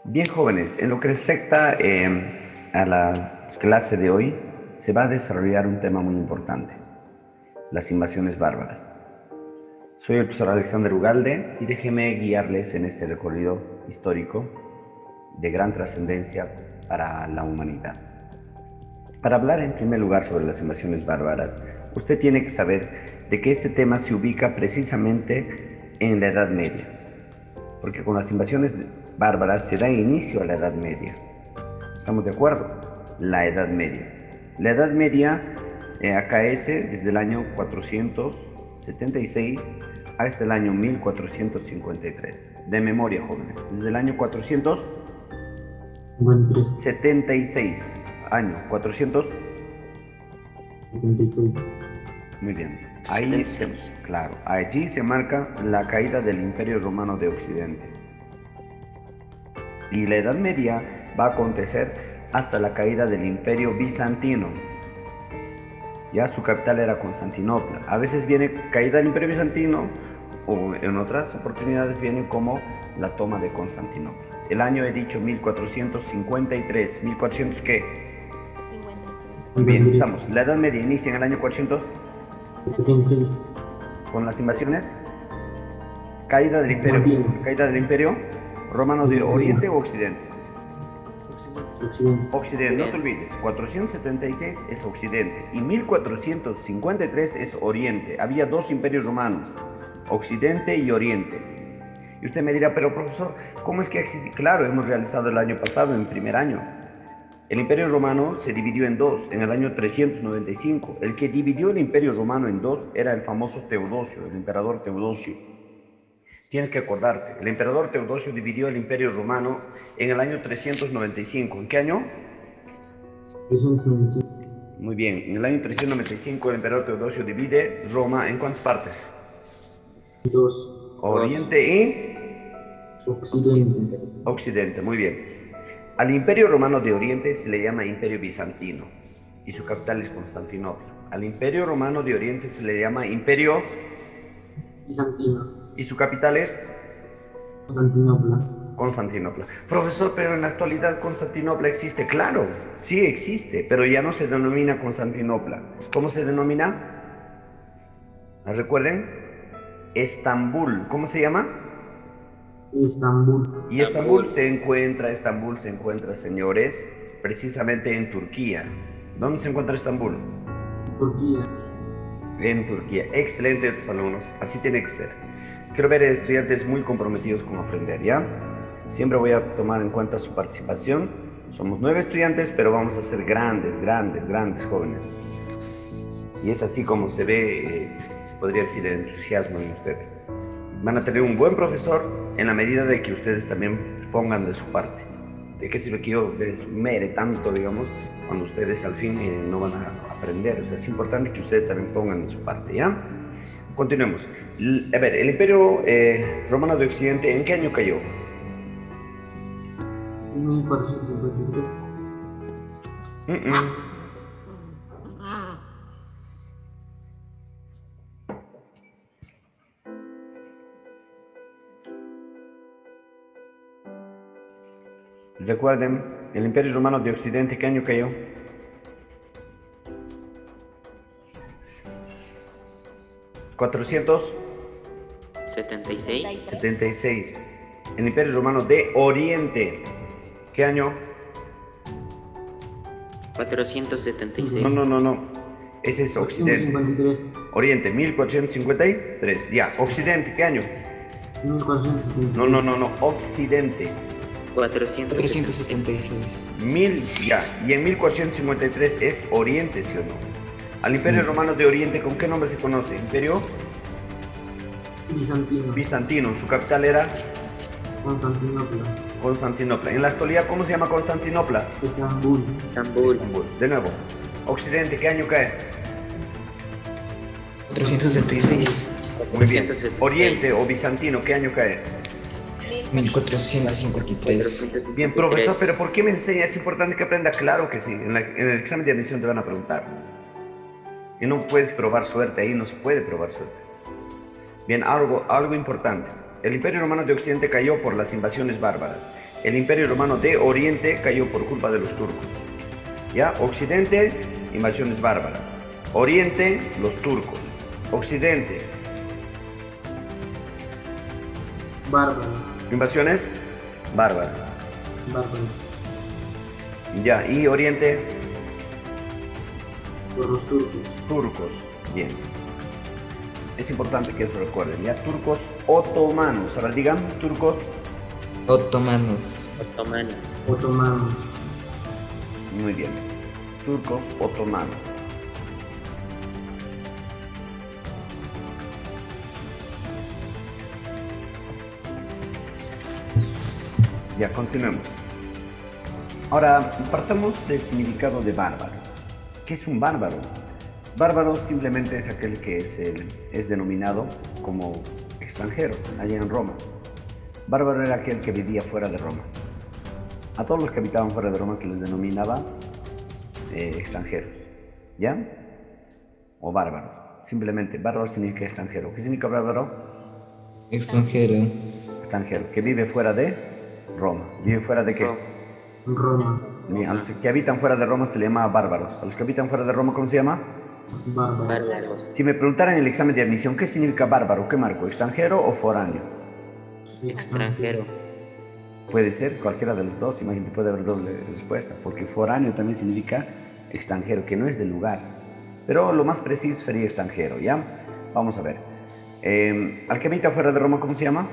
Bien, jóvenes, en lo que respecta a la clase de hoy, se va a desarrollar un tema muy importante, las invasiones bárbaras. Soy el profesor Alexander Ugalde y déjenme guiarles en este recorrido histórico de gran trascendencia para la humanidad. Para hablar en primer lugar sobre las invasiones bárbaras, usted tiene que saber de que este tema se ubica precisamente en la Edad Media, porque con las invasiones bárbaras se da inicio a la Edad Media. ¿Estamos de acuerdo? La Edad Media. La Edad Media acaece desde el año 476 hasta el año 1453. De memoria, jóvenes. Desde el año 476, año 76. Muy bien. Ahí, claro, allí se marca la caída del Imperio Romano de Occidente. Y la Edad Media va a acontecer hasta la caída del Imperio Bizantino. Ya su capital era Constantinopla. A veces viene caída del Imperio Bizantino o en otras oportunidades viene como la toma de Constantinopla. El año he dicho 1453. ¿1400 qué? 53. Muy bien, empezamos. La Edad Media inicia en el año 76. con las invasiones. Caída del Imperio Romano de Oriente o Occidente. Occidente, no te olvides, 476 es Occidente y 1453 es Oriente. Había dos imperios romanos, Occidente y Oriente. Y usted me dirá, pero profesor, ¿cómo es que existe? Claro, hemos realizado el año pasado, en primer año. El imperio romano se dividió en dos, en el año 395. El que dividió el imperio romano en dos era el famoso Teodosio, el emperador Teodosio. Tienes que acordarte, el emperador Teodosio dividió el imperio romano en el año 395. ¿En qué año? 395. Muy bien, en el año 395 el emperador Teodosio divide Roma en ¿cuántas partes? 2. Oriente y Occidente. Occidente, muy bien. Al imperio romano de Oriente se le llama imperio bizantino y su capital es Constantinopla. Al imperio romano de Oriente se le llama imperio Bizantino. y su capital es Constantinopla. Constantinopla. Profesor, pero en la actualidad Constantinopla existe. Claro, sí existe, pero ya no se denomina Constantinopla. ¿Cómo se denomina? ¿Recuerden? Estambul. ¿Cómo se llama? Estambul. Y Estambul se encuentra, señores, precisamente en Turquía. ¿Dónde se encuentra Estambul? Turquía. En Turquía. Excelente, tus alumnos. Así tiene que ser. Quiero ver estudiantes muy comprometidos con aprender, ¿ya? Siempre voy a tomar en cuenta su participación. Somos 9 estudiantes, pero vamos a ser grandes jóvenes. Y es así como se ve, se podría decir, el entusiasmo en ustedes. Van a tener un buen profesor en la medida de que ustedes también pongan de su parte. ¿De qué sirve que yo les mere tanto, digamos, cuando ustedes al fin no van a aprender? O sea, es importante que ustedes también pongan de su parte, ¿ya? Continuemos. A ver, el Imperio Romano de Occidente, ¿en qué año cayó? 1453. Recuerden, el Imperio Romano de Occidente, ¿qué año cayó? 476. El Imperio Romano de Oriente, ¿qué año? 476. No. Ese es Occidente. 453. Oriente, 1453. Ya, Occidente, ¿qué año? 1473. No. Occidente. 476. Ya. Y en 1453 es Oriente, ¿sí o no? Al Imperio Romano de Oriente, ¿con qué nombre se conoce? Imperio Bizantino. Bizantino. Su capital era Constantinopla. En la actualidad, ¿cómo se llama Constantinopla? Estambul. Estambul. De nuevo. Occidente, ¿qué año cae? 476. Muy bien. Oriente o Bizantino, ¿qué año cae? 1453. Bien, profesor, pero ¿por qué me enseña? Es importante que aprenda. Claro que sí. En el examen de admisión te van a preguntar. Y no puedes probar suerte ahí, no se puede probar suerte. Bien, algo importante. El Imperio Romano de Occidente cayó por las invasiones bárbaras. El Imperio Romano de Oriente cayó por culpa de los turcos. ¿Ya? Occidente, invasiones bárbaras. Oriente, los turcos. Occidente, Bárbaro. invasiones bárbaras. Bárbaro. Ya, y Oriente, Por los turcos. turcos. Bien. Es importante que eso recuerden, ¿ya? Turcos otomanos. Ahora digan, turcos. Otomanos. Otomano. Otomanos. Muy bien. Turcos otomanos. Ya, continuemos. Ahora, partamos del significado de bárbaro. ¿Qué es un bárbaro? Bárbaro simplemente es aquel que es denominado como extranjero, allá en Roma. Bárbaro era aquel que vivía fuera de Roma. A todos los que habitaban fuera de Roma se les denominaba extranjeros, ¿ya? O bárbaros. Simplemente, bárbaro significa extranjero. ¿Qué significa bárbaro? Extranjero. Extranjero, que vive fuera de Roma. ¿Vive fuera de qué? Roma. A los que habitan fuera de Roma se le llama bárbaros. A los que habitan fuera de Roma, ¿cómo se llama? Bárbaro. Bárbaros. Si me preguntaran en el examen de admisión, ¿qué significa bárbaro? ¿Qué marco? ¿Extranjero o foráneo? Extranjero. Puede ser cualquiera de los dos, imagínate, puede haber doble respuesta, porque foráneo también significa extranjero, que no es del lugar. Pero lo más preciso sería extranjero, ¿ya? Vamos a ver. Al que habita fuera de Roma, ¿cómo se llama?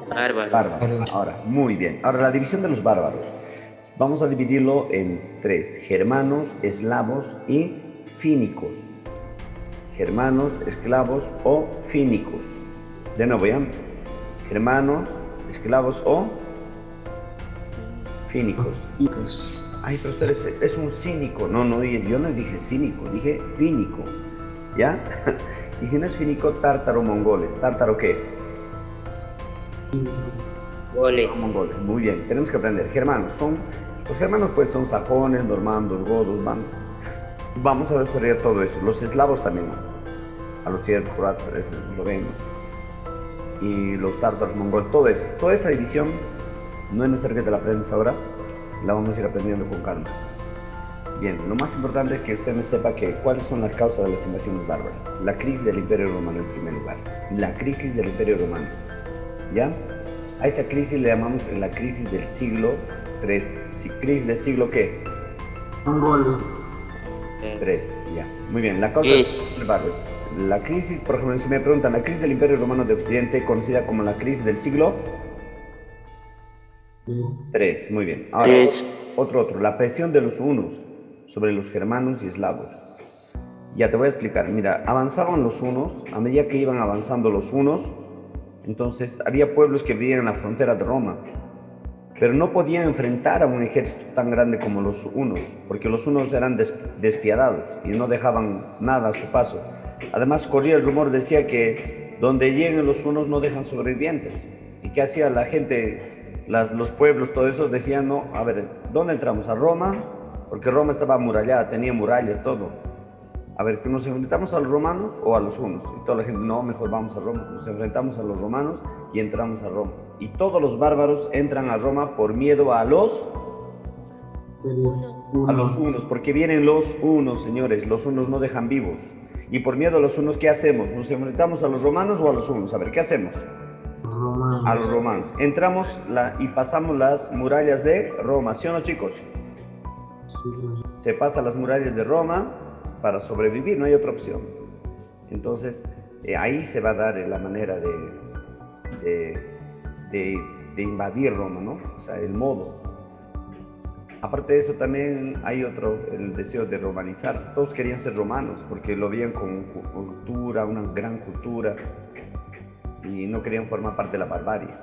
Bárbaro. Bárbaro. Ahora, muy bien. Ahora, la división de los bárbaros. Vamos a dividirlo en tres: germanos, eslavos y fínicos. Germanos, esclavos o fínicos. De nuevo, ¿ya? Germanos, esclavos o fínicos. Chicos. Ay, pero usted es un cínico. No, yo no dije cínico, dije fínico. ¿Ya? Y si no es fínico, tártaro mongoles. ¿Tártaro qué? Goles. Mongoles. Muy bien, tenemos que aprender. Los germanos pues son sajones, normandos, godos, vamos a desarrollar todo eso. Los eslavos también, a los ciertos croatas, eslovenos, y los tártaros mongoles, todo eso. Toda esta división no es necesario que te la aprendas ahora, la vamos a ir aprendiendo con calma. Bien, lo más importante es que usted me sepa cuáles son las causas de las invasiones bárbaras. La crisis del Imperio Romano en primer lugar. La crisis del Imperio Romano. ¿Ya? A esa crisis le llamamos la crisis del siglo III. ¿Crisis del siglo qué? Mongoles. 3, ya. Muy bien, la causa de bárbaros. La crisis, por ejemplo, si me preguntan, la crisis del Imperio Romano de Occidente, conocida como la crisis del siglo III. Muy bien. Ahora, otro. La presión de los hunos sobre los germanos y eslavos. Ya te voy a explicar. Mira, avanzaban los hunos, a medida que iban avanzando los hunos, entonces había pueblos que vivían en la frontera de Roma, pero no podían enfrentar a un ejército tan grande como los hunos, porque los hunos eran despiadados y no dejaban nada a su paso. Además, corría el rumor, decía que donde lleguen los hunos no dejan sobrevivientes. ¿Y qué hacía la gente, los pueblos, todo eso? Decían, no, a ver, ¿dónde entramos? ¿A Roma? Porque Roma estaba amurallada, tenía murallas, todo. A ver, ¿que nos enfrentamos a los romanos o a los hunos? Y toda la gente, no, mejor vamos a Roma. Nos enfrentamos a los romanos y entramos a Roma. Y todos los bárbaros entran a Roma por miedo a los hunos, porque vienen los hunos, señores. Los hunos no dejan vivos. Y por miedo a los hunos, ¿qué hacemos? ¿Nos enfrentamos a los romanos o a los hunos? A ver, ¿qué hacemos? Romanos. A los romanos. Entramos y pasamos las murallas de Roma, ¿sí o no, chicos? Sí. Se pasa las murallas de Roma para sobrevivir, no hay otra opción. Entonces, ahí se va a dar la manera de invadir Roma, ¿no? O sea, el modo. Aparte de eso, también hay el deseo de romanizarse. Todos querían ser romanos porque lo veían con cultura, una gran cultura, y no querían formar parte de la barbarie.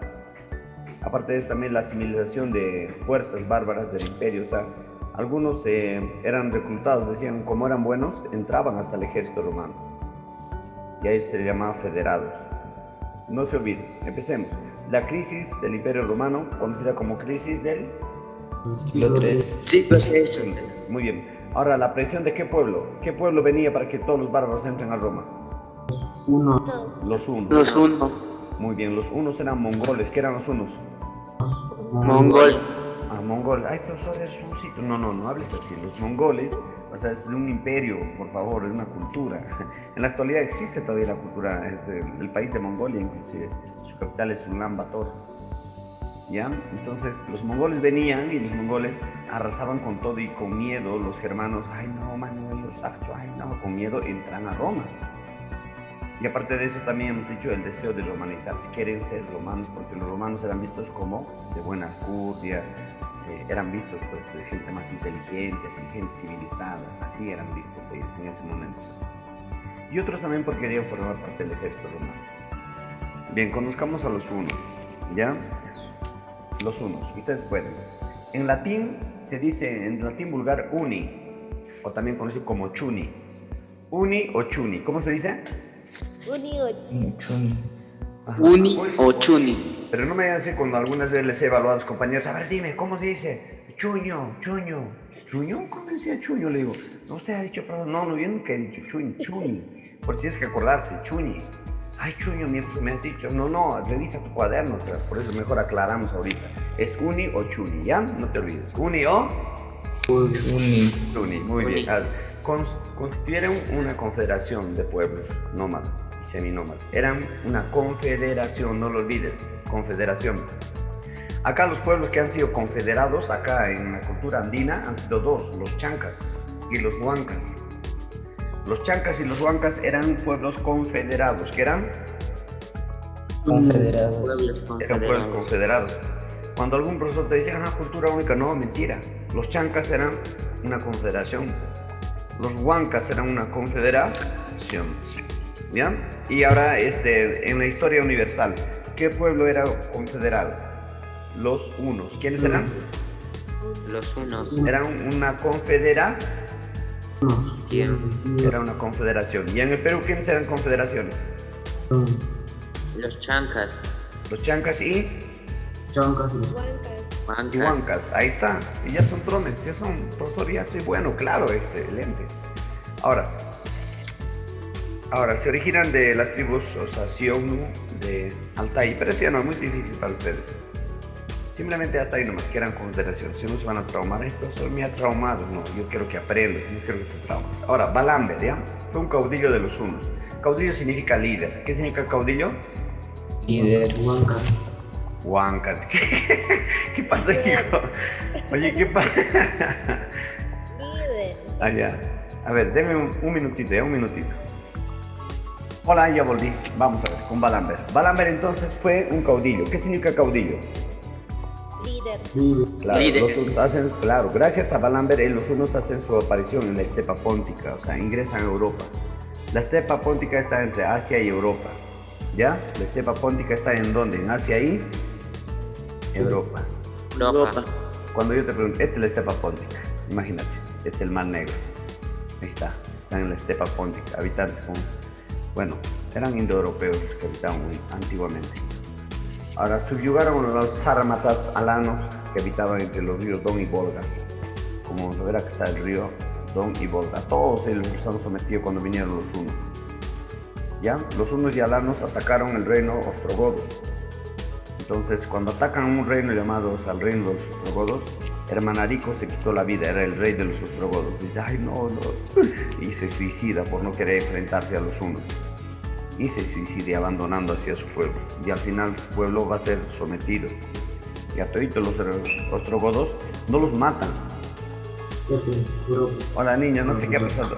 Aparte de eso, también la asimilación de fuerzas bárbaras del imperio. O sea, algunos eran reclutados, decían, como eran buenos, entraban hasta el ejército romano. Y ahí se les llamaba federados. No se olviden, empecemos. La crisis del Imperio Romano, conocida como crisis del Siglo 3. Siglo III. Muy bien. Ahora, ¿la presión de qué pueblo? ¿Qué pueblo venía para que todos los bárbaros entren a Roma? Uno. Los hunos. Los hunos. Muy bien, los hunos eran mongoles. ¿Qué eran los hunos? Mongol. Ah, mongol. Ay, profesor, es un sitio. No, no, no hables así. Los mongoles, o sea, es de un imperio, por favor, es una cultura. En la actualidad existe todavía la cultura, el país de Mongolia, inclusive. Su capital es Ulan Bator. ¿Ya? Entonces, los mongoles venían y los mongoles arrasaban con todo y con miedo. Los germanos, ay, no, Manuel, los Saxos, ay, no, con miedo entran a Roma. Y aparte de eso también hemos dicho el deseo de la humanidad, si quieren ser romanos, porque los romanos eran vistos como de buena alcurnia, eran vistos pues de gente más inteligente, así, gente civilizada, así eran vistos ellos en ese momento. Y otros también porque querían formar parte del ejército romano. Bien, conozcamos a los hunos, ¿ya? Los hunos, ustedes pueden. En latín se dice, en latín vulgar, uni, o también conocido como chuni. Uni o chuni, ¿cómo se dice? Uni o Chuni. Ajá. Uni o chuni. Pero no me hace cuando algunas veces les he evaluado a los compañeros, a ver, dime, ¿cómo se dice? Chuño, chuño. ¿Chuño? ¿Cómo decía chuño? Le digo, no, usted ha dicho, pero no, yo nunca he dicho chuño, chuñi. Por si tienes que acordarte, chuñi. Ay, chuño, me has dicho. No, revisa tu cuaderno, o sea, por eso mejor aclaramos ahorita. Es uni o chuni, ¿ya? No te olvides. Uni o Chuni. chuni, muy Uni. bien. Constituyeron una confederación de pueblos nómadas y seminómadas. Eran una confederación, no lo olvides, confederación. Acá los pueblos que han sido confederados, acá en la cultura andina, han sido dos, los chancas y los huancas. Los chancas y los huancas eran pueblos confederados, ¿qué eran? Confederados. Eran pueblos confederados. Cuando algún profesor te dice una cultura única, no, mentira. Los chancas eran una confederación. Los huancas eran una confederación. ¿Ya? Y ahora, en la historia universal, ¿qué pueblo era confederado? Los hunos. ¿Quiénes eran? Los unos. Eran una confederación. ¿Quién? Era una confederación. ¿Y en el Perú quiénes eran confederaciones? Los chancas. Los chancas y Chancas y huancas. huancas. Ahí está. Y ya son trones, ya son, profesor, ya soy bueno, claro, excelente. Ahora, se originan de las tribus, o sea, Xiongnu, de Altai, pero eso ya no es muy difícil para ustedes. Simplemente hasta ahí nomás, que eran confederaciones. Si no se van a traumar, el profesor me ha traumado. No, yo quiero que aprendas, no quiero que te traumes. Ahora, Balamber, ¿ya? Fue un caudillo de los hunos. Caudillo significa líder. ¿Qué significa caudillo? Líder. Huancas. Huancas. ¿Qué pasa, hijo? Oye, ¿qué pasa? Líder. Allá. A ver, deme un minutito, ya, un minutito. Hola, ya volví. Vamos a ver, con Balamber. Balamber entonces fue un caudillo. ¿Qué significa caudillo? Líder. Claro, Líder. los hunos hacen, claro, gracias a Balamber, los hunos hacen su aparición en la estepa póntica, o sea, ingresan a Europa. La estepa póntica está entre Asia y Europa, ¿ya? La estepa póntica está en dónde, en Asia y Europa. Europa. Cuando yo te pregunto, esta es la estepa póntica, imagínate, este es el Mar Negro, ahí está, están en la estepa póntica, habitantes bueno, eran indoeuropeos los que habitaban muy antiguamente. Ahora subyugaron a los sármatas alanos que habitaban entre los ríos Don y Volga. Como se verá que está el río Don y Volga. Todos ellos los han sometido cuando vinieron los hunos. ¿Ya? Los hunos y alanos atacaron el reino ostrogodo. Entonces, cuando atacan un reino llamado al reino de los ostrogodos, Hermanarico se quitó la vida, era el rey de los ostrogodos. Dice, ay, no. Y se suicida por no querer enfrentarse a los hunos. Y se suicida abandonando hacia su pueblo. Y al final su pueblo va a ser sometido. Y a toditos los ostrogodos no los matan. Hola niños, no sé qué ha pasado.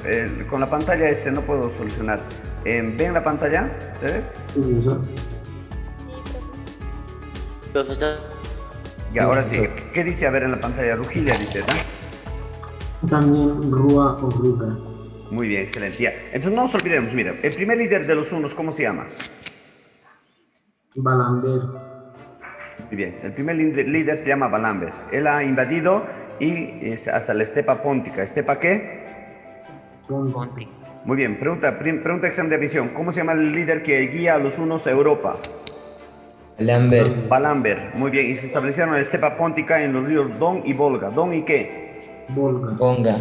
Con la pantalla no puedo solucionar. ¿Ven la pantalla? ¿Ustedes? Sí, profesor. Sí, profesor. Profesor. Y ahora sí. ¿Qué dice? A ver en la pantalla. Rugilia dice, ¿no? También Rúa o Ruca. Muy bien, excelente. Ya. Entonces no nos olvidemos, mira, el primer líder de los hunos, ¿cómo se llama? Balamber. Muy bien, el primer líder se llama Balamber. Él ha invadido y hasta la estepa póntica. ¿Estepa qué? Ponti. Muy bien, pregunta examen de admisión. ¿Cómo se llama el líder que guía a los hunos a Europa? Balamber. Balamber. Muy bien, y se establecieron en la estepa póntica en los ríos Don y Volga. ¿Don y qué? Volga. Bonga.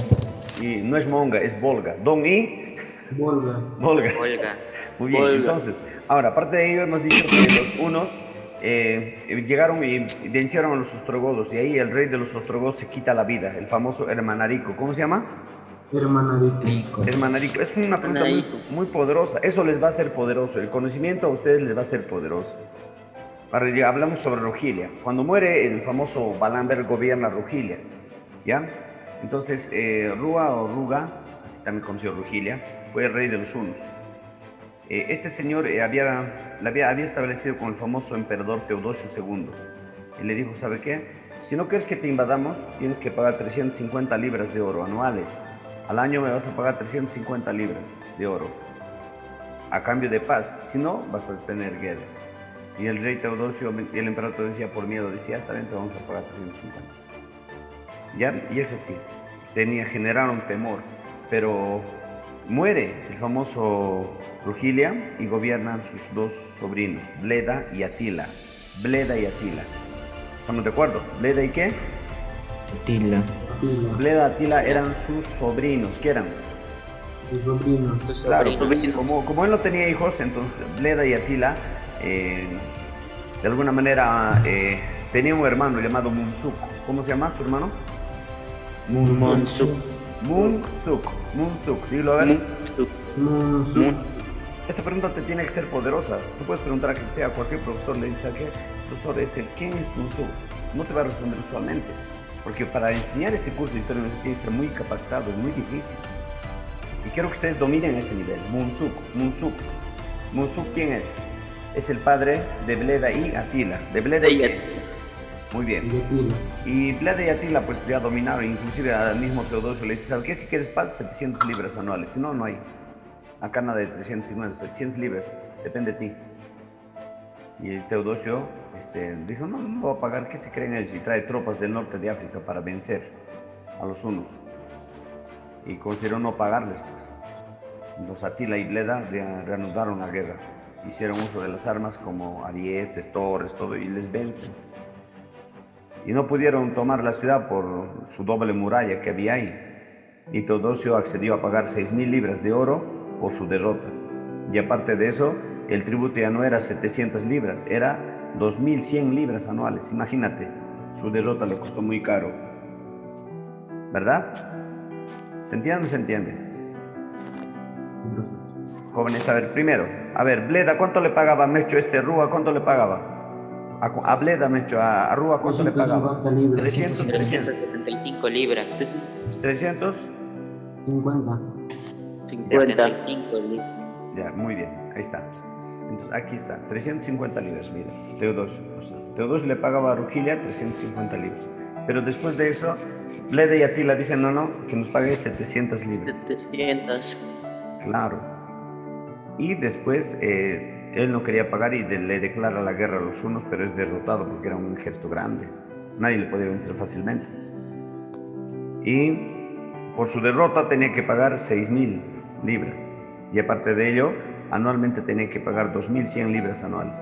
Y no es Monga, es Volga. Don y Volga. Volga. Olga. Muy bien, Volga. entonces, ahora, aparte de ello, hemos dicho que los hunos llegaron y vencieron a los ostrogodos, y ahí el rey de los ostrogodos se quita la vida, el famoso Hermanarico. ¿Cómo se llama? Hermanarico. Rico. Hermanarico. Es una pregunta muy poderosa. Eso les va a ser poderoso. El conocimiento a ustedes les va a ser poderoso. Ahora ya hablamos sobre Rugilia. Cuando muere el famoso Balamber, gobierna Rugilia, ¿ya? Entonces, Rúa o Ruga, así también conocido Rugilia, fue el rey de los hunos. Este señor había establecido con el famoso emperador Teodosio II. Y le dijo, ¿sabe qué? Si no quieres que te invadamos, tienes que pagar 350 libras de oro anuales. Al año me vas a pagar 350 libras de oro a cambio de paz. Si no, vas a tener guerra. Y el rey Teodosio y el emperador decía por miedo, decía, saben, te vamos a pagar 350. ¿Ya? Y es así. Generaron temor. Pero muere el famoso Rugilia y gobiernan sus dos sobrinos, Bleda y Atila. Bleda y Atila. ¿Estamos de acuerdo? ¿Bleda y qué? Atila. Bleda y Atila eran sus sobrinos. ¿Qué eran? Sus sobrinos. Claro, como él no tenía hijos, entonces Bleda y Atila, de alguna manera, tenía un hermano llamado Munsuk. ¿Cómo se llama su hermano? Munsuk. Munsuk. Dilo a ver. Munsuk. Esta pregunta te tiene que ser poderosa. Tú puedes preguntar a quien sea, a cualquier profesor, le dices a qué profesor es ¿quién es Munsuk? No te va a responder usualmente, porque para enseñar este curso de historia tiene que ser muy capacitado, es muy difícil. Y quiero que ustedes dominen ese nivel. Munsuk, ¿quién es? Es el padre de Bleda y Atila. De Bleda y Atila. Muy bien. Y Bleda y Atila pues ya dominaron, inclusive al mismo Teodosio le dice, ¿sabes qué? Si quieres paz, 700 libras anuales. Si no, no hay. Acá nada de 350, 700 libras, depende de ti. Y el Teodosio dijo, no voy a pagar, ¿qué se creen ellos? Y trae tropas del norte de África para vencer a los hunos. Y consideró no pagarles, pues. Los Atila y Bleda reanudaron la guerra. Hicieron uso de las armas como ariestes, torres, todo, y les vencen. Y no pudieron tomar la ciudad por su doble muralla que había ahí. Y Teodosio accedió a pagar 6.000 libras de oro por su derrota. Y aparte de eso, el tributo ya no era 700 libras, era 2.100 libras anuales. Imagínate, su derrota le costó muy caro. ¿Verdad? ¿Se entiende o no se entiende? Jóvenes, a ver, primero, Bleda, ¿cuánto le pagaba Mecho Rúa? ¿Cuánto le pagaba? A Bleda, Mecho, a Rúa, ¿cuánto le pagaba? 375 libras. 300. 50. 75 libras. Ya, muy bien, ahí está. Entonces, aquí está, 350 libras, mira, Teodosio. Teodosio le pagaba a Rugilia 350 libras. Pero después de eso, Bleda y Atila dicen, no, que nos pague 700 libras. 700. Claro. Y después, él no quería pagar y le declara la guerra a los hunos, pero es derrotado porque era un ejército grande. Nadie le podía vencer fácilmente. Y por su derrota tenía que pagar 6.000 libras. Y aparte de ello, anualmente tenía que pagar 2.100 libras anuales.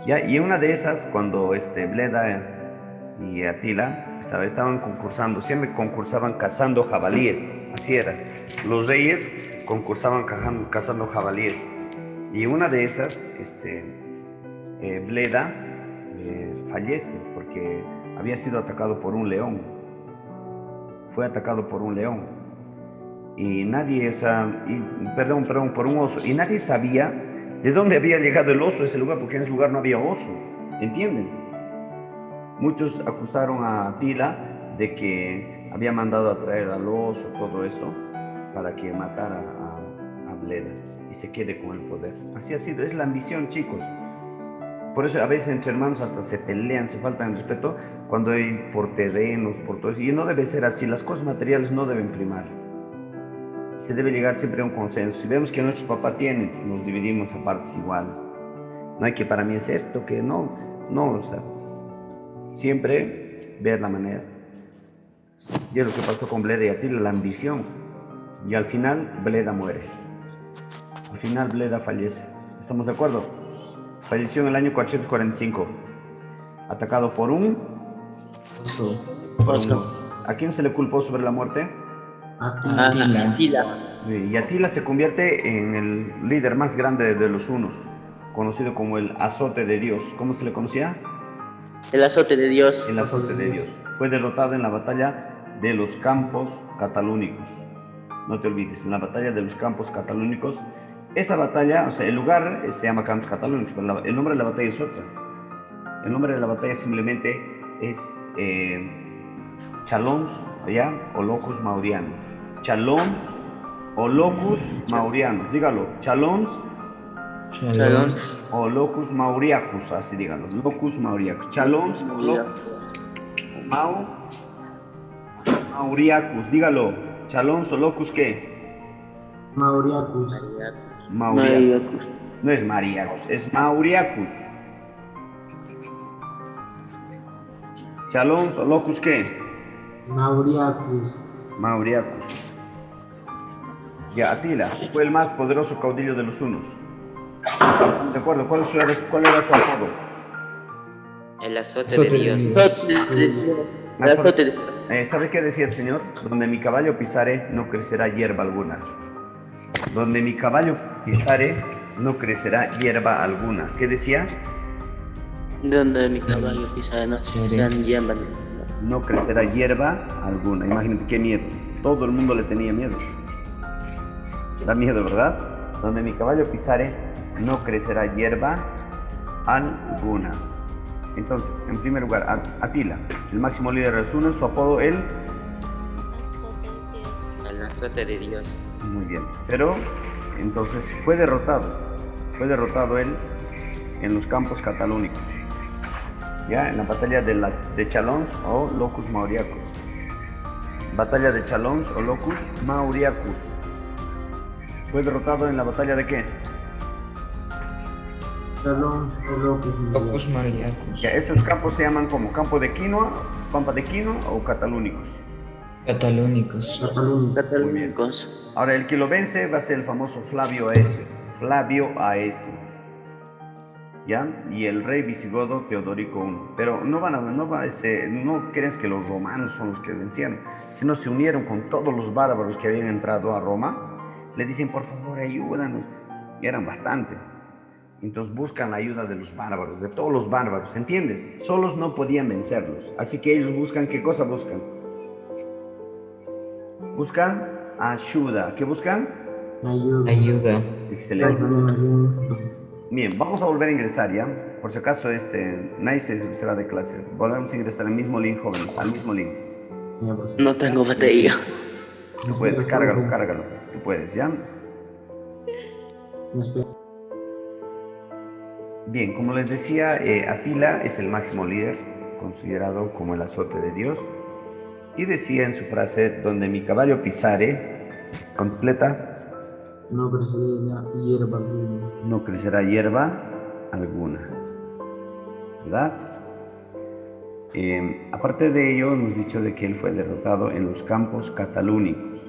¿Ya? Y una de esas, cuando Bleda y Atila estaban concursando, siempre concursaban cazando jabalíes, así era. Los reyes concursaban cazando jabalíes. Y una de esas, Bleda fallece porque había sido atacado por un león. Fue atacado por un león. Y nadie, por un oso. Y nadie sabía de dónde había llegado el oso a ese lugar, porque en ese lugar no había osos. ¿Entienden? Muchos acusaron a Atila de que había mandado a traer al oso, todo eso, para que matara a Bleda y se quede con el poder. Así ha sido, es la ambición, chicos. Por eso a veces entre hermanos hasta se pelean, se faltan el respeto cuando hay por terrenos, por todo eso. Y no debe ser así, las cosas materiales no deben primar. Se debe llegar siempre a un consenso. Si vemos que nuestros papás tienen, nos dividimos a partes iguales. No hay que para mí es esto, que no, o sea, siempre ver la manera. Y es lo que pasó con Bleda y Atila, la ambición. Y al final Bleda muere. Al final Bleda fallece. ¿Estamos de acuerdo? Falleció en el año 445, atacado por un oso. ¿A quién se le culpó sobre la muerte? Atila. Y Atila se convierte en el líder más grande de los hunos, conocido como el azote de Dios. ¿Cómo se le conocía? El azote de Dios. El azote de Dios. Fue derrotado en la batalla de los Campos Catalúnicos. No te olvides, en la batalla de los Campos Catalúnicos. Esa batalla, o sea, el lugar se llama Campos Catalúnicos, pero el nombre de la batalla es otra. El nombre de la batalla simplemente es Chalons, ¿ya? O Locus Maurianus. Chalons o Locus Maurianus. Dígalo, Chalons Chalons. o Locus Mauriacus, así dígalo. Locus Mauriacus. Chalons o Locus Mauriacus, dígalo. Chalons o Locus, ¿qué? Mauriacus. Mauriacus. No es Mariacus, es Mauriacus. Chalons o Locus, ¿qué? Mauriacus. Mauriacus. Ya, Atila fue el más poderoso caudillo de los hunos. ¿De acuerdo? ¿Cuál era su apodo? El azote Azote de de Dios. Dios. El azote de Dios. ¿Sabe qué decía el Señor? Donde mi caballo pisare, no crecerá hierba alguna. Donde mi caballo pisare, no crecerá hierba alguna. ¿Qué decía? Donde mi caballo pisa, no sean hierbas. No crecerá hierba alguna. Imagínate qué miedo. Todo el mundo le tenía miedo. Da miedo, ¿verdad? Donde mi caballo pisare, no crecerá hierba alguna. Entonces, en primer lugar, Atila, el máximo líder de los hunos, su apodo, él. Azote de Dios. El azote de Dios. Muy bien. Pero, entonces, fue derrotado. Fue derrotado él en los campos catalúnicos. Ya, en la batalla de Chalons o Locus Mauriacus. Batalla de Chalons o Locus Mauriacus. Fue derrotado en la batalla de ¿qué? Chalons o Locus. Locus Mauriacus. Ya, estos campos se llaman como campo de quinoa, pampa de quinoa o catalúnicos. Catalúnicos. Cataluña. Católicos. Ahora, el que lo vence va a ser el famoso Flavio Aesio. Flavio Aesio. ¿Ya? Y el rey visigodo Teodorico I. Pero no crees que los romanos son los que vencieron, sino se unieron con todos los bárbaros que habían entrado a Roma. Le dicen, por favor, ayúdanos. Y eran bastante. Entonces buscan la ayuda de los bárbaros, de todos los bárbaros, ¿entiendes? Solos no podían vencerlos. Así que ellos buscan, ¿qué cosa buscan? Buscan ayuda. ¿Qué buscan? Ayuda. Ayuda. Excelente. Bien, vamos a volver a ingresar ya. Por si acaso nadie se va de clase. Volvemos a ingresar al mismo link, jóvenes, al mismo link. Ya, pues. No tengo batería. Tú puedes, cárgalo. Tú puedes, ¿ya? Me espera. Bien, como les decía, Atila es el máximo líder, considerado como el azote de Dios. Y decía en su frase, donde mi caballo pisare, completa, No crecerá hierba alguna. no crecerá hierba alguna. ¿Verdad? Aparte de ello, hemos dicho de que él fue derrotado en los campos catalúnicos.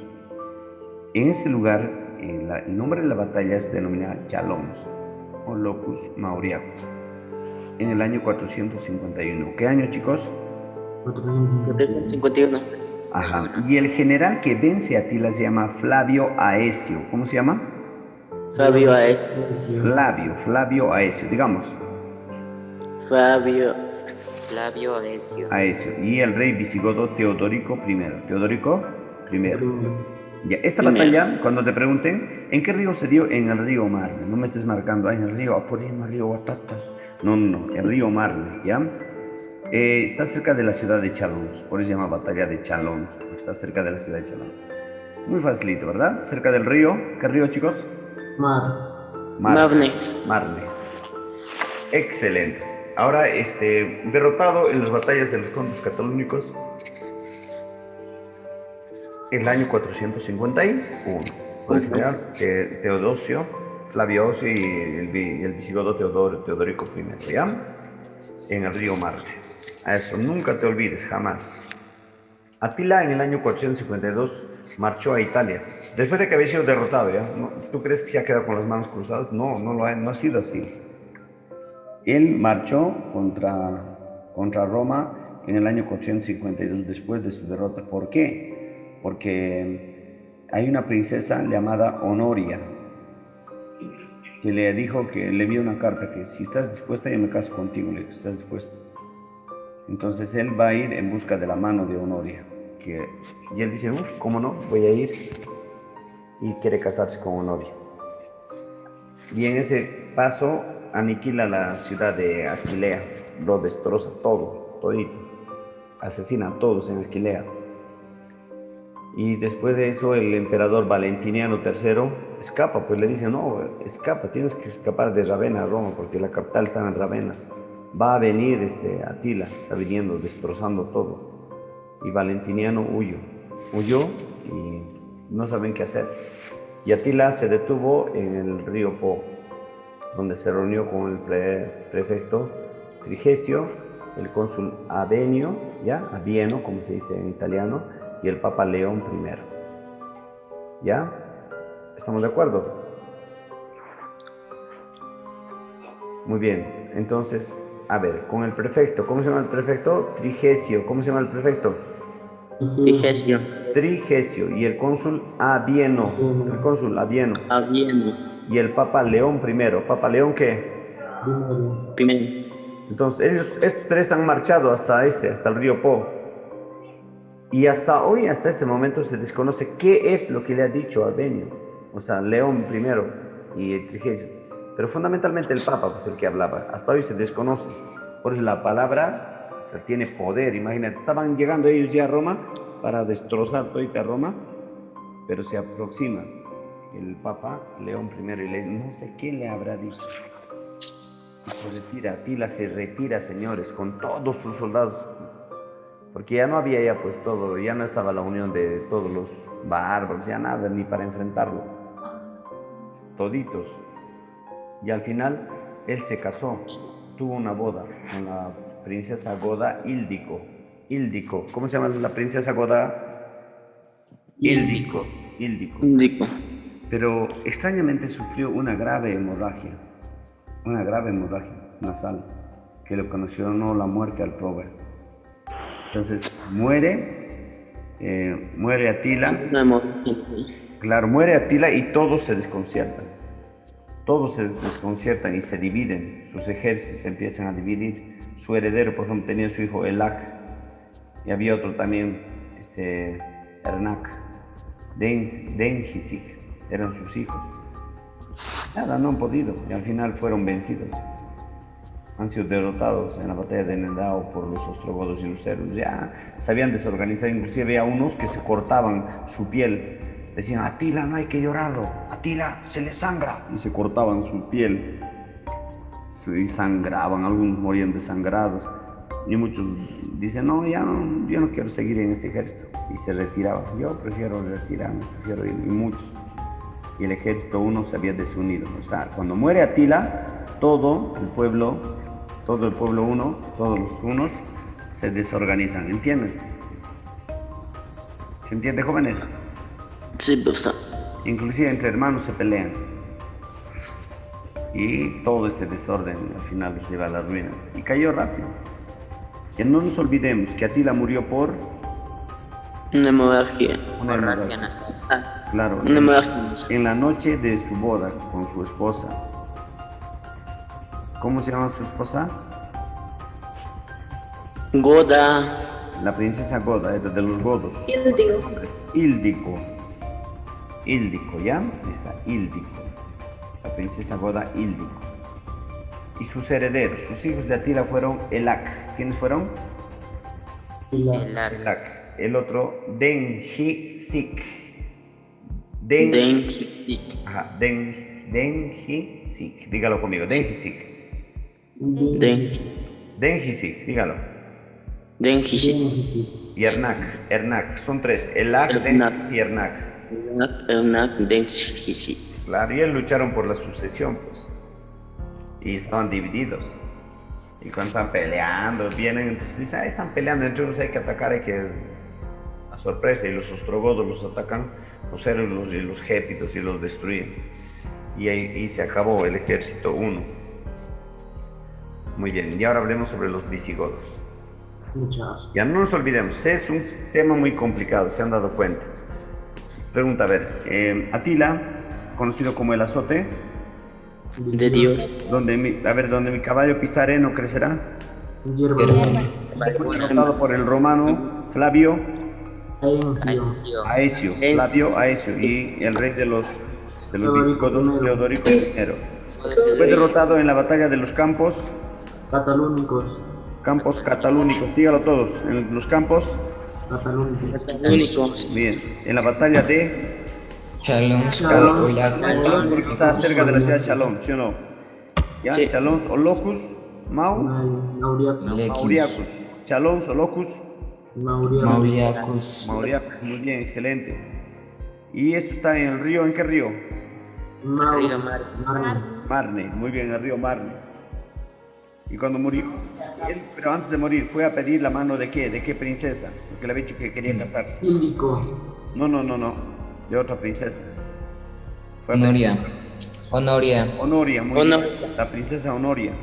En este lugar, el nombre de la batalla se denomina Chalons o Locus Mauriacus, en el año 451. ¿Qué año, chicos? 51. Ajá. Y el general que vence a Atila se llama Flavio Aesio. ¿Cómo se llama? Fabio Aes. Flavio Aesio, digamos. Flavio Aesio. Aesio. Y el rey visigodo Teodorico I. Teodorico I. Ya, esta Primero. batalla, cuando te pregunten, ¿en qué río se dio? En el río Marne. No me estés marcando, en el río Apurímac, río Guatatas. No, el río Marne, ¿ya? Está cerca de la ciudad de Chalons, por eso se llama batalla de Chalons. Está cerca de la ciudad de Chalons. Muy facilito, ¿verdad? Cerca del río. ¿Qué río, chicos? Mar. Marne. Marne. Excelente. Ahora, derrotado en las batallas de los condes catalúnicos, en el año 451, por el general Teodosio, Flavio Aesio y el visigodo Teodorico I, ¿ya? En el río Marne. A eso nunca te olvides, jamás. Atila en el año 452 marchó a Italia, después de que había sido derrotado, ¿ya? ¿Tú crees que se ha quedado con las manos cruzadas? No ha sido así. Él marchó contra Roma en el año 452 después de su derrota. ¿Por qué? Porque hay una princesa llamada Honoria. que le dijo que le envió una carta que si estás dispuesta yo me caso contigo, le dijo, ¿estás dispuesto? Entonces él va a ir en busca de la mano de Honoria, y él dice, uff, ¿cómo no? Voy a ir, y quiere casarse con Honoria. Y en ese paso aniquila la ciudad de Aquilea, lo destroza todo, todito, asesina a todos en Aquilea. Y después de eso el emperador Valentiniano III escapa, pues le dice, no, escapa, tienes que escapar de Ravenna a Roma, porque la capital está en Ravenna. Va a venir Atila, está viniendo, destrozando todo. Y Valentiniano huyó y no saben qué hacer. Y Atila se detuvo en el río Po, donde se reunió con el prefecto Trigesio, el cónsul Avenio, Avieno, como se dice en italiano, y el Papa León I. ¿Ya? ¿Estamos de acuerdo? Muy bien, entonces, a ver, con el prefecto, ¿cómo se llama el prefecto? Trigesio, ¿cómo se llama el prefecto? Digesio. Trigesio, y el cónsul Avieno, Avieno. y el Papa León I. ¿Papa León qué? Primero. Entonces, estos tres han marchado hasta el río Po. Y hasta hoy, hasta este momento, se desconoce qué es lo que le ha dicho Avenio, o sea, León I y el Trigesio. Pero fundamentalmente el Papa, pues el que hablaba. Hasta hoy se desconoce. Por eso la palabra, o sea, tiene poder. Imagínate, estaban llegando ellos ya a Roma para destrozar toda Roma, pero se aproxima el Papa León I y le dice, no sé qué le habrá dicho. Y se retira, Atila se retira, señores, con todos sus soldados. Porque ya no había pues todo, ya no estaba la unión de todos los bárbaros, ya nada, ni para enfrentarlo. Toditos. Y al final, él se casó, tuvo una boda con la princesa goda Íldico. ¿Cómo se llama la princesa goda? Íldico. Pero extrañamente sufrió una grave hemorragia nasal, que le ocasionó la muerte al pobre. Entonces muere Atila. Claro, muere Atila y todos se desconciertan. Y se dividen. Sus ejércitos se empiezan a dividir. Su heredero, por ejemplo, tenía su hijo Elac. Y había otro también, Ernak. Dengisig. Eran sus hijos. Nada, no han podido. Y al final fueron vencidos. Han sido derrotados en la batalla de Nendao por los ostrogodos y luceros. Ya se habían desorganizado, inclusive había unos que se cortaban su piel. Decían, Atila no hay que llorarlo, Atila se le sangra. Y se cortaban su piel. Y sangraban, algunos morían desangrados. Y muchos dicen, no, yo no quiero seguir en este ejército. Y se retiraban. Yo prefiero retirarme, prefiero ir. Y muchos. Y el ejército uno se había desunido. O sea, cuando muere Atila, todo el pueblo uno, todos los unos, se desorganizan, ¿entienden? ¿Se entiende, jóvenes? Sí, profesor. Inclusive entre hermanos se pelean. Y todo ese desorden al final los lleva a la ruina. Y cayó rápido. Y no nos olvidemos que Atila murió por... Una hemorragia. Claro, Una hemorragia. en la noche de su boda con su esposa. ¿Cómo se llama su esposa? Goda. La princesa Goda, de los godos. Íldico, ¿ya? Ahí está, Íldico. La princesa Goda Íldico. Y sus herederos, sus hijos de Atila fueron Elac. ¿Quiénes fueron? Elac. El otro, Dengisig. Dengisig. Dígalo conmigo, Dengisig. Dengisig, dígalo. Dengisig. Y Ernak, son tres, Elac, Dengisig y Ernak. Dengisig. Claro, y ellos lucharon por la sucesión, pues. Y estaban divididos. Y cuando están peleando, vienen, entonces dicen, están peleando entre unos, hay que atacar, a sorpresa, y los ostrogodos los atacan, los héroes y los gépidos, y los destruyen. Y ahí se acabó el ejército 1. Muy bien, y ahora hablemos sobre los visigodos. Muchas. Ya no nos olvidemos, es un tema muy complicado, se han dado cuenta. Pregunta, a ver, Atila, conocido como el Azote, de Dios. Donde mi caballo pisare no crecerá. Hierba. Pero Fue derrotado por el romano Flavio Aecio. Flavio Aecio y el rey de los visigodos, Teodorico I. Fue derrotado en la batalla de los campos catalúnicos. Dígalo todos. En los campos. Catalónicos. Bien. En la batalla de Chalons Chalons, Olacos. porque está cerca de la ciudad de Chalón, ¿sí o no? ¿Ya? Sí. Chalons, Olocus, Mauriacus. Chalons, Olocus, Mauriacus. Mauriacus. Muy bien, excelente. Y esto está en el río, ¿en qué río? Marne, muy bien, el río Marne. Y cuando murió, pero antes de morir, fue a pedir la mano de qué? ¿De qué princesa? Porque le había dicho que quería casarse. No, de otra princesa. Fue a pedir- Honoria. Honoria, muy bien. La princesa Honoria.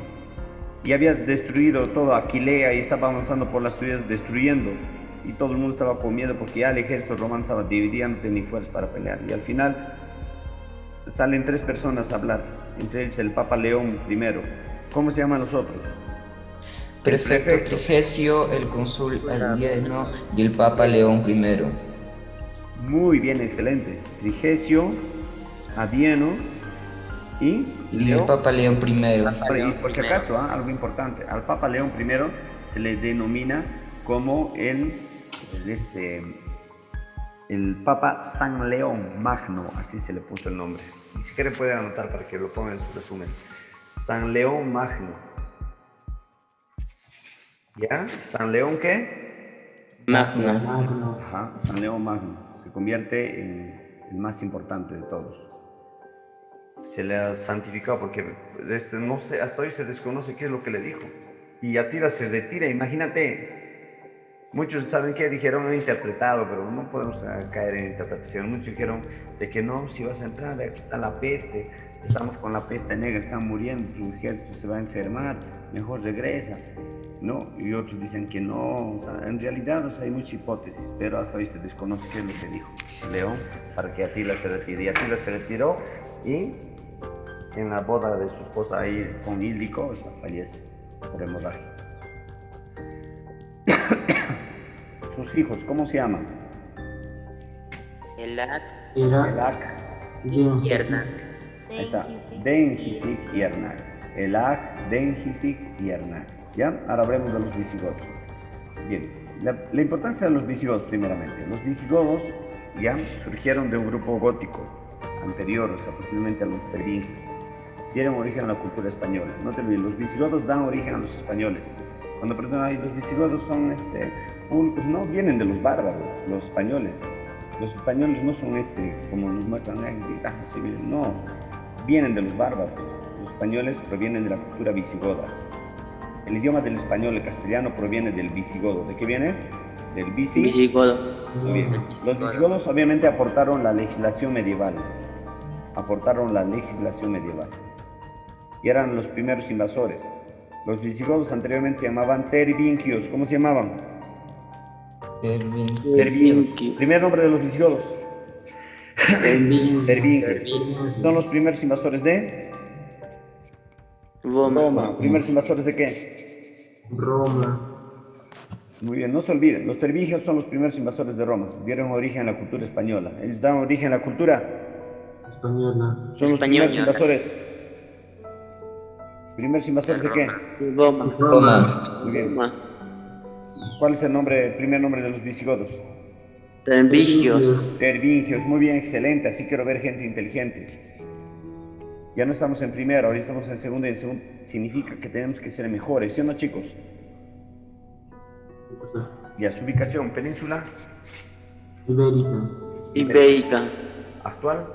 Y había destruido todo Aquilea y estaba avanzando por las ciudades destruyendo. Y todo el mundo estaba con miedo porque ya el ejército romano estaba dividido, no tenía ni fuerzas para pelear. Y al final salen 3 personas a hablar, entre ellos el Papa León I. ¿Cómo se llaman los otros? Prefecto Trigesio, el cónsul Alieno y el Papa León I. Muy bien, excelente. Trigesio, Adieno y el Papa León I. Y por si acaso, algo importante, al Papa León I se le denomina como el Papa San León Magno, así se le puso el nombre. Y si quieren pueden anotar para que lo pongan en su resumen. San León Magno. ¿Ya? ¿San León qué? Magno. Ajá, San León Magno. Se convierte en el más importante de todos. Se le ha santificado porque no sé, hasta hoy se desconoce qué es lo que le dijo. Y Atila se retira, imagínate. Muchos saben qué dijeron, han interpretado, pero no podemos caer en interpretación. Muchos dijeron de que no, si vas a entrar, aquí está la peste, estamos con la peste negra, están muriendo, tu ejército se va a enfermar, mejor regresa. No, y otros dicen que no, o sea, en realidad hay muchas hipótesis, pero hasta hoy se desconoce qué es lo que dijo León para que Atila se retire. Y Atila se retiró y en la boda de su esposa ahí con Íldico, o sea, fallece por hemorragia. Sus hijos, ¿cómo se llaman? Elac Elac, y Ernac. ahí está, Dengisik y Ernac. Elac, Dengisik y Ernac. ¿Ya? Ahora hablemos de los visigodos. Bien, la importancia de los visigodos primeramente. Los visigodos ya surgieron de un grupo gótico anterior, o sea, posiblemente a los tervingios. Dieron origen a la cultura española. No te olvides, los visigodos dan origen a los españoles. Cuando preguntan, los visigodos son públicos, no, vienen de los bárbaros, los españoles. Los españoles no son como nos muestran, civiles, no, vienen de los bárbaros. Los españoles provienen de la cultura visigoda. El idioma del español, el castellano, proviene del visigodo. ¿De qué viene? Del Visigodo. Muy bien. Los visigodos obviamente aportaron la legislación medieval. Y eran los primeros invasores. Los visigodos anteriormente se llamaban tervingios. ¿Cómo se llamaban? Tervingios. Primer nombre de los visigodos. Tervingios. Son los primeros invasores de Roma. ¿Primeros invasores de qué? Roma. Muy bien, no se olviden, los tervingios son los primeros invasores de Roma. Dieron origen a la cultura española. Ellos dan origen a la cultura Española. Son los primeros invasores. ¿Primeros invasores de qué? Roma. Muy bien. ¿Cuál es el primer nombre de los visigodos? Tervingios. Tervingios, muy bien, excelente. Así quiero ver gente inteligente. Ya no estamos en primero, ahora estamos en segundo y en segundo significa que tenemos que ser mejores, ¿sí o no, chicos? Ya, su ubicación, península Ibérica. actual,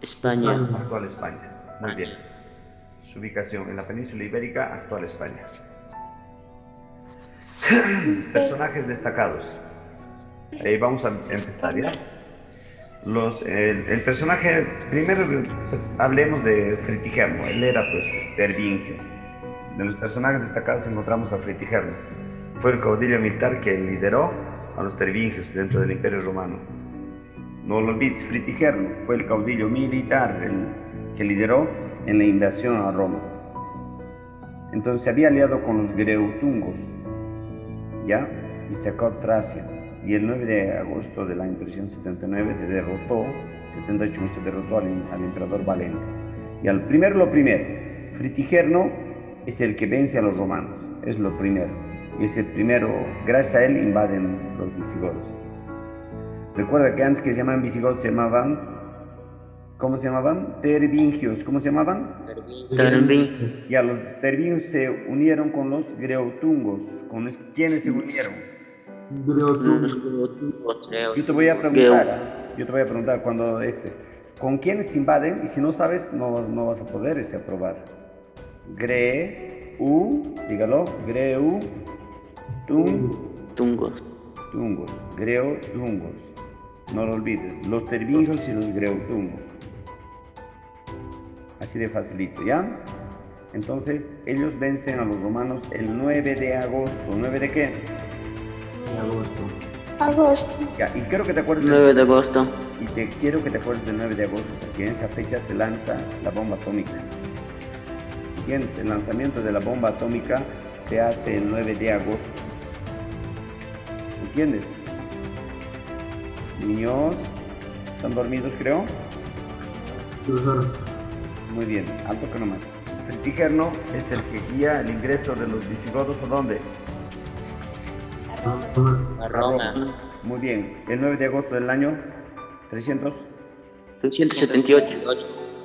España. actual España. Muy bien. Su ubicación en la península ibérica, actual España. Personajes destacados. Ahí vamos a empezar, ¿ya? El personaje, primero hablemos de Fritigermo. Él era pues tervingio. De los personajes destacados encontramos a Fritigermo. Fue el caudillo militar que lideró a los tervingios dentro del Imperio Romano. No lo olvides, Fritigermo fue el caudillo militar, que lideró en la invasión a Roma. Entonces se había aliado con los greutungos, ¿ya? Y sacó Tracia. Y el 9 de agosto del año 379 se derrotó al emperador Valente. Y lo primero, Fritigerno es el que vence a los romanos, es lo primero. Y es el primero, gracias a él invaden los visigodos. Recuerda que antes que se llamaban visigodos se llamaban, ¿cómo se llamaban? Tervingios, ¿cómo se llamaban? Tervin. Y a los tervingios se unieron con los greutungos. ¿Con quiénes se unieron? Yo te voy a preguntar cuando ¿con quiénes invaden? Y si no sabes, no vas a poder aprobar. Dígalo, Tungos. greutungos. No lo olvides, los tervingios y los greutungos. Así de facilito, ¿ya? Entonces, ellos vencen a los romanos el 9 de agosto. ¿9 de qué? De agosto. Agosto. Ya, y quiero que te acuerdes 9 de agosto. quiero que te acuerdes del 9 de agosto, porque en esa fecha se lanza la bomba atómica. ¿Entiendes? El lanzamiento de la bomba atómica se hace el 9 de agosto. ¿Entiendes? Niños, ¿están dormidos, creo? Profesor. Muy bien, alto que nomás. Fritigerno es el que guía el ingreso de los visigodos, ¿a dónde? A Roma. A Roma. Muy bien, el 9 de agosto del año 300. 378.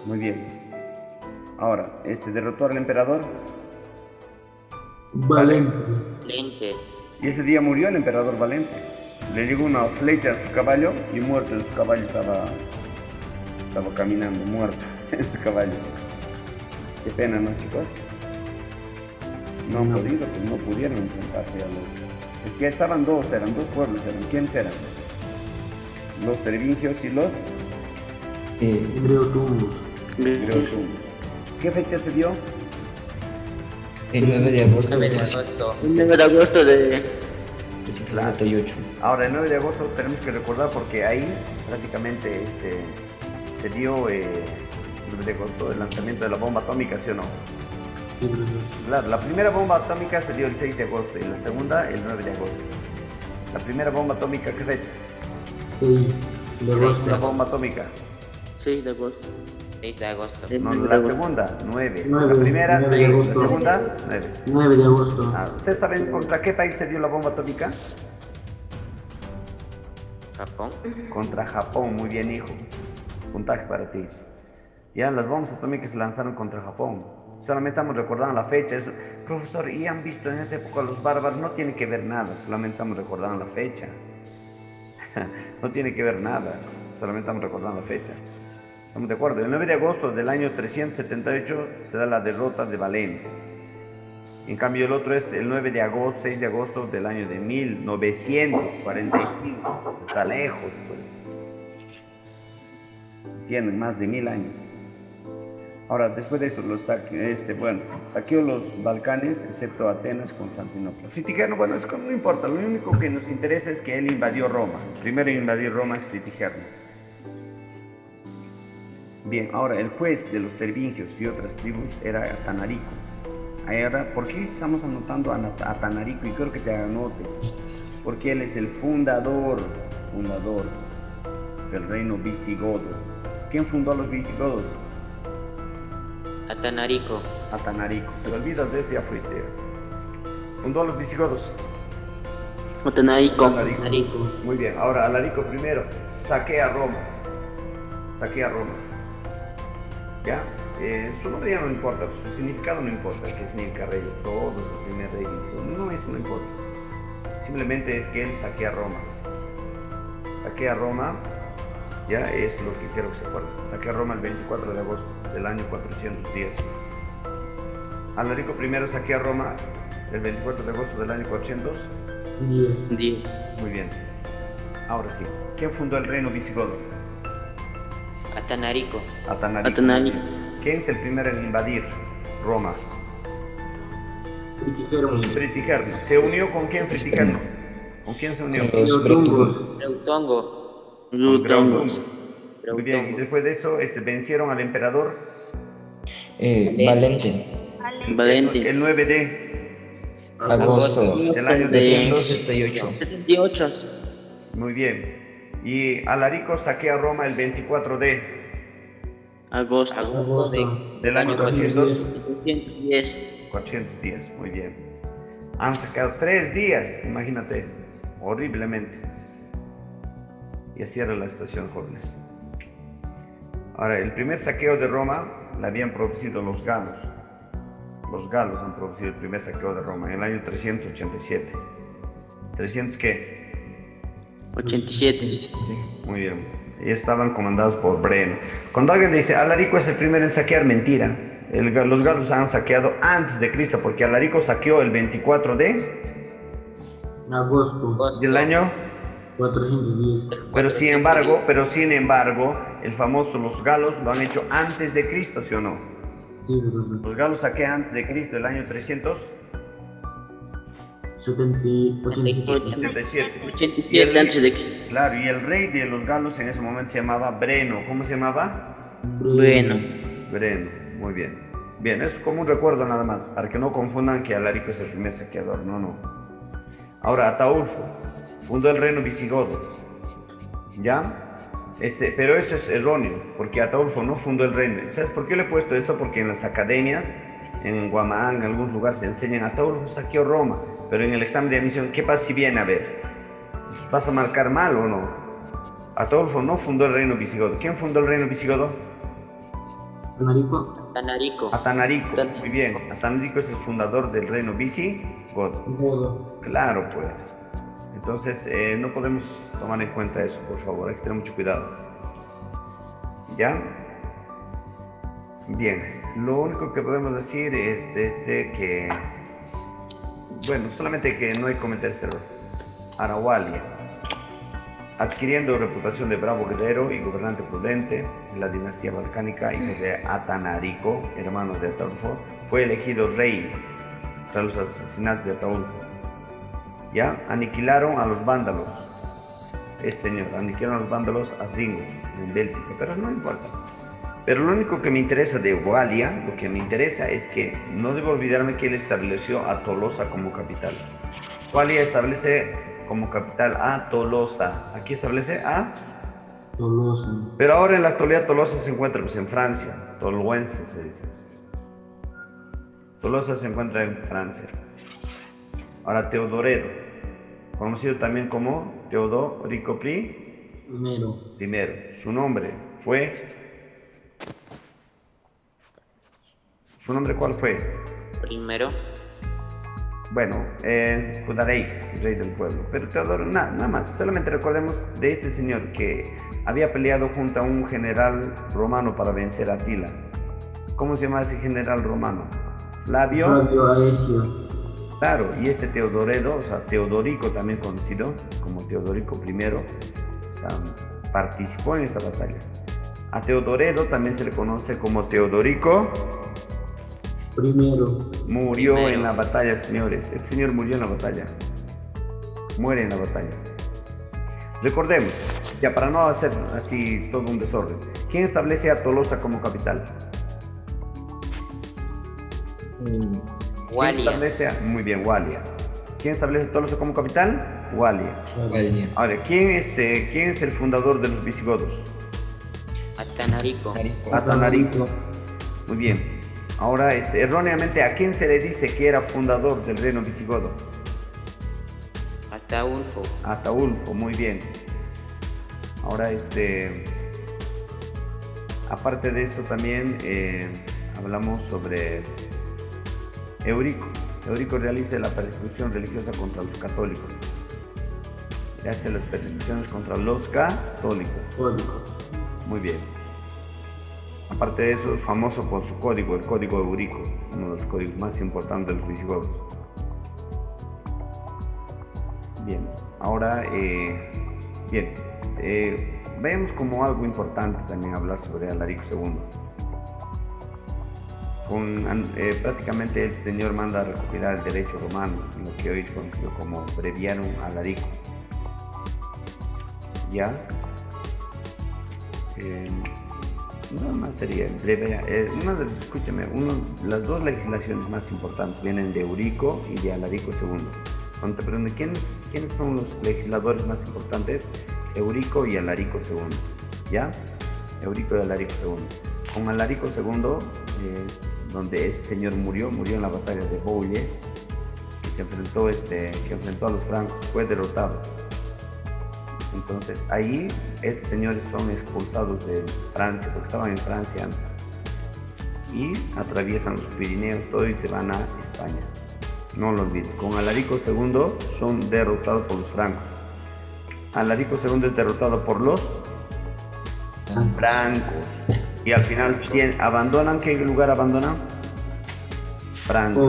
Muy bien. Ahora, derrotó al emperador Valente. Lente. y ese día murió el emperador Valente. Le llegó una flecha a su caballo y muerto en su caballo estaba caminando, muerto en su caballo. Qué pena, ¿no, chicos? No han podido, pues no pudieron enfrentarse a los... Es que eran dos pueblos, ¿quiénes eran? Los tervingios y los Greutungos. greutungos. ¿Qué fecha se dio? El 9 de agosto de 9 de agosto de 378. Ahora, el 9 de agosto tenemos que recordar porque ahí prácticamente se dio el 9 de agosto el lanzamiento de la bomba atómica, ¿sí o no? Sí, profesor. Claro, la primera bomba atómica se dio el 6 de agosto y la segunda el 9 de agosto. La primera bomba atómica, ¿qué fecha? 6 de agosto. La bomba atómica. 6 de agosto. 6 de agosto. No, la segunda, 9. La 9, primera, 9 de 6. La agosto. segunda, 9. 9 de agosto. ¿Ustedes saben contra qué país se dio la bomba atómica? Japón. Contra Japón, muy bien, hijo. Puntaje para ti. Ya, las bombas atómicas se lanzaron contra Japón. Solamente estamos recordando la fecha. Profesor, ¿y han visto en esa época los bárbaros? No tiene que ver nada, solamente estamos recordando la fecha. No tiene que ver nada, solamente estamos recordando la fecha. ¿Estamos de acuerdo? El 9 de agosto del año 378 se da la derrota de Valente. En cambio, el otro es el 9 de agosto, 6 de agosto del año de 1945. Está lejos, pues. Tienen más de 1000 años. Ahora, después de eso, saqueó los Balcanes, excepto Atenas, Constantinopla. Fritigerno, bueno, no importa, lo único que nos interesa es que él invadió Roma. El primero en invadir Roma es Fritigerno. Bien, ahora, el juez de los tervingios y otras tribus era Atanarico. Ahora, ¿por qué estamos anotando a Atanarico? Y creo que te anotes. Porque él es el fundador del reino visigodo. ¿Quién fundó a los visigodos? Atanarico. Atanarico. Te olvidas de ese, ya fuiste. Fundó a los visigodos. Atanarico. Atanarico. Muy bien. Ahora, Alarico primero saquea Roma. ¿Ya? Su nombre ya no importa, su significado no importa, que significa rey de todos, el primer rey visigodo. No, eso no importa. Simplemente es que él saquea Roma. Saquea Roma. Ya es lo que quiero que se acuerden. Saquea Roma el 24 de agosto del año 410. Alarico I saquea Roma el 24 de agosto del año 410. 10. Muy bien. Ahora sí. ¿Quién fundó el reino visigodo? Atanarico. Atanarico. ¿Quién es el primero en invadir Roma? Fritigerno. ¿Se unió con quién Fritigerno? ¿Con quién se unió? Los Greutungos. Reutongo. Con Greutungos. Muy bien, y Reutongo. después de eso vencieron al emperador Valente. Valente. Valente. El 9 de Agosto del año de De 378. 78. Muy bien. Y Alarico saquea Roma el 24 de Agosto. Agosto. del año 410. 410. Muy bien. Han sacado 3 días, imagínate, horriblemente. Y así era la situación, jóvenes. Ahora, el primer saqueo de Roma lo habían producido los galos. Los galos han producido el primer saqueo de Roma en el año 387. ¿300 qué? 87. Muy bien. Y estaban comandados por Breno. Cuando alguien dice Alarico es el primero en saquear, mentira. Los galos han saqueado antes de Cristo, porque Alarico saqueó el 24 de Agosto. del año. 410. Pero sin embargo, el famoso los galos lo han hecho antes de Cristo, ¿sí o no? Sí, profesor. Los galos saquean antes de Cristo, el año 387. 87 antes de que. Claro, y el rey de los galos en ese momento se llamaba Breno. ¿Cómo se llamaba? Bueno. Breno, muy bien. Bien, eso es como un recuerdo nada más, para que no confundan que Alarico es el primer saqueador, no. Ahora, Ataulfo fundó el reino visigodo, ¿ya? Pero eso es erróneo, porque Ataulfo no fundó el reino. ¿Sabes por qué le he puesto esto? Porque en las academias, en Guamán, en algún lugar se enseñan Ataulfo saqueó Roma, pero en el examen de admisión, ¿qué pasa si viene a ver? ¿Vas a marcar mal o no? Ataulfo no fundó el reino visigodo. ¿Quién fundó el reino visigodo? Alarico. Tanarico. Atanarico, muy bien. Atanarico es el fundador del reino visigodo. Godo. Claro, pues. Entonces, no podemos tomar en cuenta eso, por favor. Hay que tener mucho cuidado. ¿Ya? Bien. Lo único que podemos decir es que... Bueno, solamente que no hay que cometer ese error. Arawalia. Adquiriendo reputación de bravo guerrero y gobernante prudente en la dinastía balcánica, hijo de Atanarico, hermano de Ataulfo, fue elegido rey tras los asesinatos de Ataulfo. Ya aniquilaron a los vándalos. Aniquilaron a los vándalos asringos en Bélgica, pero no importa. Pero lo único que me interesa de Walia, lo que me interesa es que no debo olvidarme que él estableció a Tolosa como capital. Walia establece como capital a Tolosa. Aquí establece a Tolosa. Pero ahora en la actualidad Tolosa se encuentra pues, en Francia. Toluense se dice. Tolosa se encuentra en Francia. Ahora Teodoredo, conocido también como Teodorico Primero. I. Su nombre ¿cuál fue? Primero. Bueno, Judareix, rey del pueblo. Pero Teodoro, nada más. Solamente recordemos de este señor que había peleado junto a un general romano para vencer a Atila. ¿Cómo se llama ese general romano? Flavio Aesio. Claro, y este Teodoredo, o sea, Teodorico también conocido como Teodorico I, o sea, participó en esta batalla. A Teodoredo también se le conoce como Teodorico Primero. Murió Primero. en la batalla, señores. Este señor murió en la batalla. Muere en la batalla. Recordemos, ya para no hacer así todo un desorden, ¿quién establece a Tolosa como capital? ¿Quién Walia. establece muy bien, Walia. ¿Quién establece Tolosa como capital? Walia. Valia. Ahora, ¿quién es el fundador de los visigodos? Atanarico. Atanarico. Muy bien. Ahora, erróneamente, ¿a quién se le dice que era fundador del reino visigodo? Ataulfo. Ataulfo, muy bien. Ahora, aparte de esto también hablamos sobre Eurico. Eurico realiza la persecución religiosa contra los católicos. Y hace las persecuciones contra los católicos. Código. Muy bien. Aparte de eso, es famoso por su código, el código Eurico, uno de los códigos más importantes de los visigodos. Bien, ahora, veamos como algo importante también hablar sobre Alarico II. Prácticamente el señor manda a recopilar el derecho romano, en lo que hoy es conocido como Breviarium Alarico. ¿Ya? nada más sería breve. Escúchame, las dos legislaciones más importantes vienen de Eurico y de Alarico II. Cuando te pregunto quiénes son los legisladores más importantes, Eurico y Alarico II, ¿ya? Eurico y Alarico II. Con Alarico II, donde este señor murió en la batalla de Bouille, que enfrentó a los francos, fue derrotado. Entonces ahí estos señores son expulsados de Francia, porque estaban en Francia antes, y atraviesan los Pirineos, todo, y se van a España. No lo olvides. Con Alarico II son derrotados por los francos. Alarico II es derrotado por los francos. Y al final, ¿abandonan? ¿Qué lugar abandonan? Francia.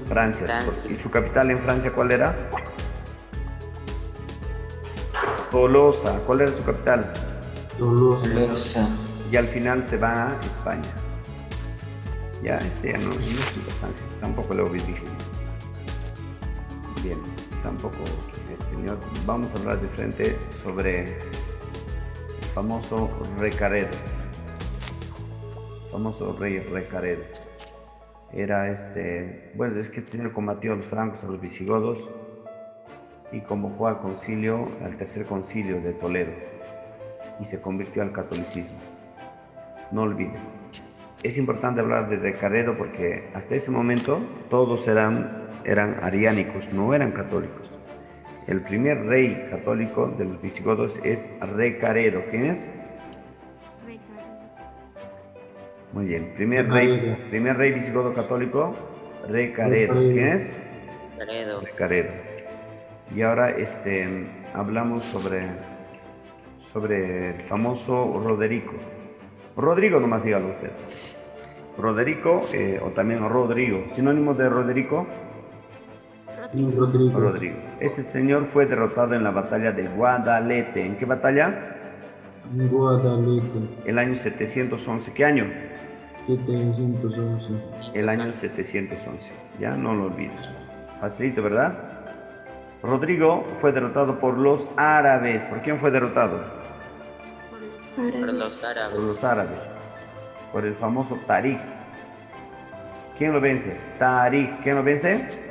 Francia. ¿Y su capital en Francia cuál era? Tolosa. ¿Cuál era su capital? Tolosa. Y al final se va a España. Ya, ya no es importante. Tampoco lo difícil. Bien, tampoco, señor. Vamos a hablar de frente sobre el famoso Recaredo. Famoso rey Recaredo. Era bueno, es que este señor combatió a los francos, a los visigodos, y convocó al tercer concilio de Toledo, y se convirtió al catolicismo. No olvides. Es importante hablar de Recaredo porque hasta ese momento todos eran ariánicos, no eran católicos. El primer rey católico de los visigodos es Recaredo. ¿Quién es? Muy bien. Primer rey visigodo católico, Recaredo. ¿Quién es? Recaredo. Y ahora hablamos sobre el famoso Roderico. Rodrigo, nomás dígalo usted. Roderico, o también Rodrigo. Sinónimo de Roderico. Rodrigo. Este señor fue derrotado en la batalla de Guadalete. ¿En qué batalla? Guadalete. El año 711. ¿Qué año? 711. El año 711. Ya no lo olvides. Facilito, ¿verdad? Rodrigo fue derrotado por los árabes. ¿Por quién fue derrotado? Por los árabes. Por los árabes. Por el famoso Tarik. ¿Quién lo vence? Tarik. ¿Quién lo vence?